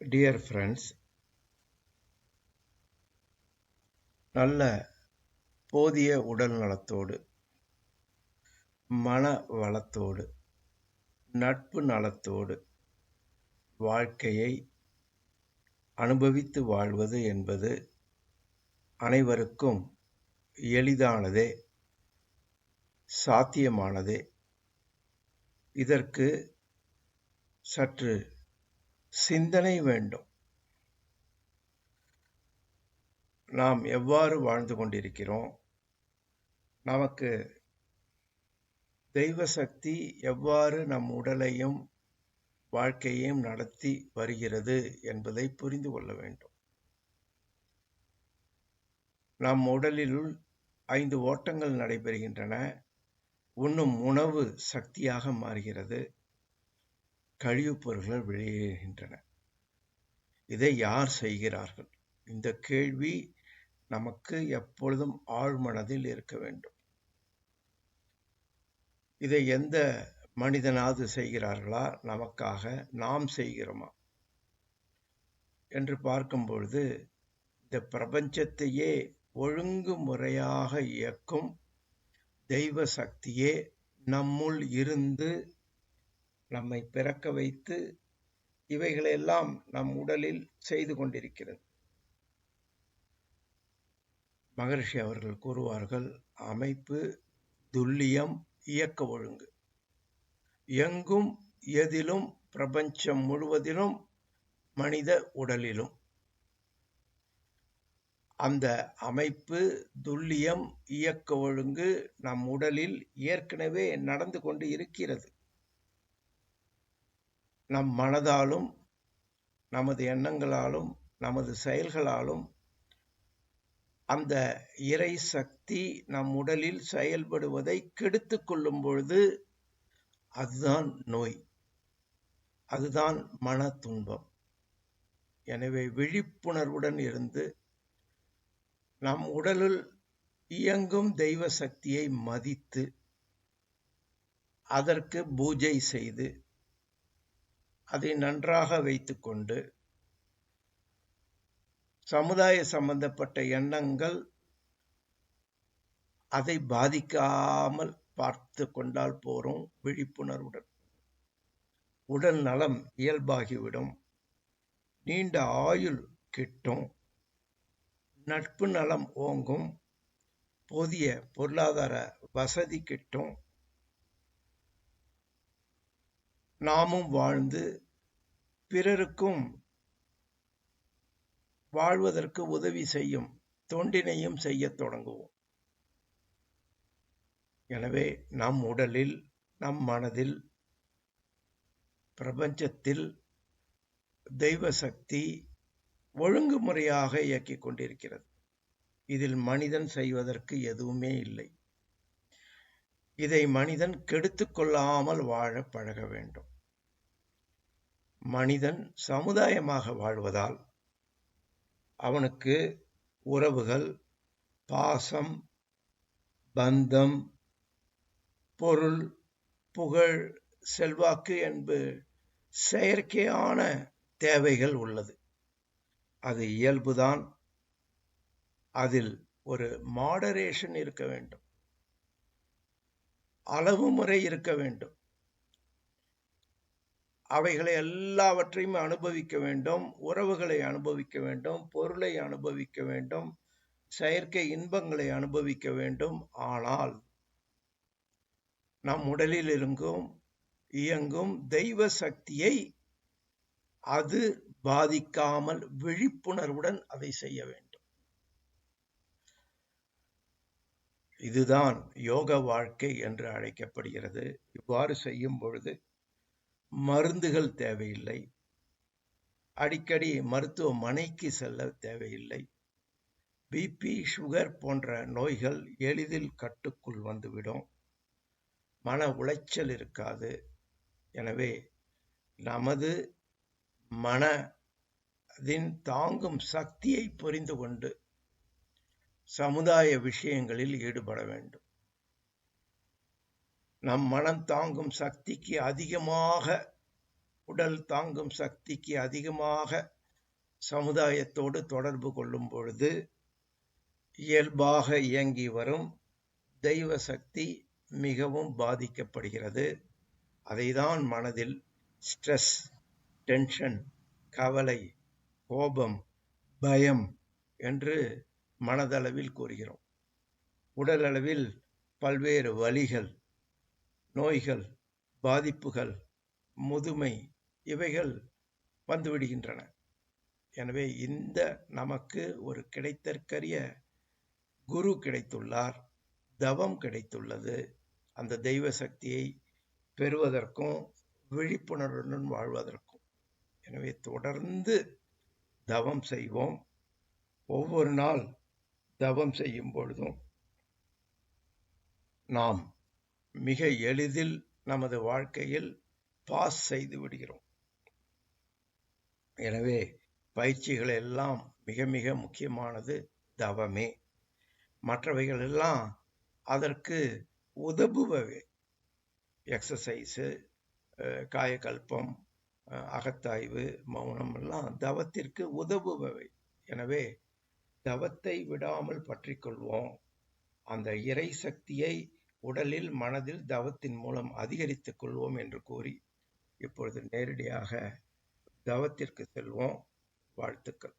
Dear friends, நல்ல போதிய உடல் நலத்தோடு, மன வளத்தோடு, நட்பு நலத்தோடு வாழ்க்கையை அனுபவித்து வாழ்வது என்பது அனைவருக்கும் எளிதானதே, சாத்தியமானதே. இதற்கு சற்று சிந்தனை வேண்டும். நாம் எவ்வாறு வாழ்ந்து கொண்டிருக்கிறோம்? நமக்கு தெய்வ சக்தி எவ்வாறு நம் உடலையும் வாழ்க்கையையும் நடத்தி வருகிறது என்பதை புரிந்து கொள்ள வேண்டும். நம் உடலில் 5 ஓட்டங்கள் நடைபெறுகின்றன. உண்ணும் உணவு சக்தியாக மாறுகிறது, கழிவுப் பொருள்கள் வெளியேறுகின்றன. இதை யார் செய்கிறார்கள்? இந்த கேள்வி நமக்கு எப்பொழுதும் ஆழ்மனதில் இருக்க வேண்டும். இதை எந்த மனிதனாவது செய்கிறார்களா? நமக்காக நாம் செய்கிறோமா என்று பார்க்கும் பொழுது, இந்த பிரபஞ்சத்தையே ஒழுங்குமுறையாக இயக்கும் தெய்வ சக்தியே நம்முள் இருந்து நம்மை பிறக்க வைத்து இவைகளெல்லாம் நம் உடலில் செய்து கொண்டிருக்கிறது. மகரிஷி அவர்கள் கூறுவார்கள், அமைப்பு, துல்லியம், இயக்க ஒழுங்கு. எங்கும் எதிலும், பிரபஞ்சம் முழுவதிலும், மனித உடலிலும் அந்த அமைப்பு, துல்லியம், இயக்க ஒழுங்கு நம் உடலில் ஏற்கனவே நடந்து கொண்டு இருக்கிறது. நம் மனதாலும், நமது எண்ணங்களாலும், நமது செயல்களாலும் அந்த இறை சக்தி நம் உடலில் செயல்படுவதை கெடுத்து கொள்ளும் பொழுது அதுதான் நோய், அதுதான் மன துன்பம். எனவே விழிப்புணர்வுடன் இருந்து நம் உடலில் இயங்கும் தெய்வ சக்தியை மதித்து அதற்கு பூஜை செய்து அதை நன்றாக வைத்துக்கொண்டு சமுதாய சம்பந்தப்பட்ட எண்ணங்கள் அதை பாதிக்காமல் பார்த்து கொண்டால் போறோம். விழிப்புணர்வுடன் உடல் நலம் இயல்பாகிவிடும், நீண்ட ஆயுள் கிட்டும், நட்பு நலம் ஓங்கும், போதிய பொருளாதார வசதி கிட்டும், நாமும் வாழ்ந்து பிறருக்கும் வாழ்வதற்கு உதவி செய்யும் தொண்டினையும் செய்ய தொடங்குவோம். எனவே நம் உடலில், நம் மனதில், பிரபஞ்சத்தில் தெய்வ சக்தி ஒழுங்குமுறையாக இயக்கிக் கொண்டிருக்கிறது. இதில் மனிதன் செய்வதற்கு எதுவுமே இல்லை. இதை மனிதன் கெடுத்து கொள்ளாமல் வாழ பழக வேண்டும். மனிதன் சமுதாயமாக வாழ்வதால் அவனுக்கு உறவுகள், பாசம், பந்தம், பொருள், புகழ், செல்வாக்கு என்பது செயற்கையான தேவைகள் உள்ளது. அது இயல்புதான். அதில் ஒரு மாடரேஷன் இருக்க வேண்டும், அளவு முறை இருக்க வேண்டும். அவைகளை எல்லாவற்றையும் அனுபவிக்க வேண்டும், உறவுகளை அனுபவிக்க வேண்டும், பொருளை அனுபவிக்க வேண்டும், செயற்கை இன்பங்களை அனுபவிக்க வேண்டும். ஆனால் நம் உடலில் இயங்கும் தெய்வ சக்தியை அது பாதிக்காமல் விழிப்புணர்வுடன் அதை செய்ய வேண்டும். இதுதான் யோக வாழ்க்கை என்று அழைக்கப்படுகிறது. இவ்வாறு செய்யும் பொழுது மருந்துகள் தேவையில்லை, அடிக்கடி மருத்துவமனைக்கு செல்ல தேவையில்லை. பிபி, சுகர் போன்ற நோய்கள் எளிதில் கட்டுக்குள் வந்துவிடும், மன உளைச்சல் இருக்காது. எனவே நமது மனதின் தாங்கும் சக்தியை புரிந்து கொண்டு சமுதாய விஷயங்களில் ஈடுபட வேண்டும். நம் மனம் தாங்கும் சக்திக்கு அதிகமாக, உடல் தாங்கும் சக்திக்கு அதிகமாக சமுதாயத்தோடு தொடர்பு கொள்ளும் பொழுது இயல்பாக இயங்கி வரும் தெய்வ சக்தி மிகவும் பாதிக்கப்படுகிறது. அதைதான் மனதில் ஸ்ட்ரெஸ், டென்ஷன், கவலை, கோபம், பயம் என்று மனதளவில் கூறுகிறோம். உடலளவில் பல்வேறு வலிகள், நோய்கள், பாதிப்புகள், முதுமை இவைகள் வந்துவிடுகின்றன. எனவே இந்த நமக்கு ஒரு கிடைத்தற்கரிய குரு கிடைத்துள்ளார், தவம் கிடைத்துள்ளது. அந்த தெய்வ சக்தியை பெறுவதற்கும் விழிப்புணர்வுடன் வாழ்வதற்கும். எனவே தொடர்ந்து தவம் செய்வோம். ஒவ்வொரு நாள் தவம் செய்யும் பொழுதும் நாம் மிக எளிதில் நமது வாழ்க்கையில் பாஸ் செய்து விடுகிறோம். எனவே பயிற்சிகள் எல்லாம் மிக மிக முக்கியமானது தவமே. மற்றவைகள் எல்லாம் அதற்கு உதவுபவை. எக்ஸசைஸு, காயகல்பம், அகத்தாய்வு, மௌனம் எல்லாம் தவத்திற்கு உதவுபவை. எனவே தவத்தை விடாமல் பற்றிக்கொள்வோம். அந்த இறை சக்தியை உடலில், மனதில் தவத்தின் மூலம் அதிகரித்துக் கொள்வோம் என்று கூறி இப்பொழுது நேரடியாக தவத்திற்கு செல்வோம். வாழ்த்துக்கள்.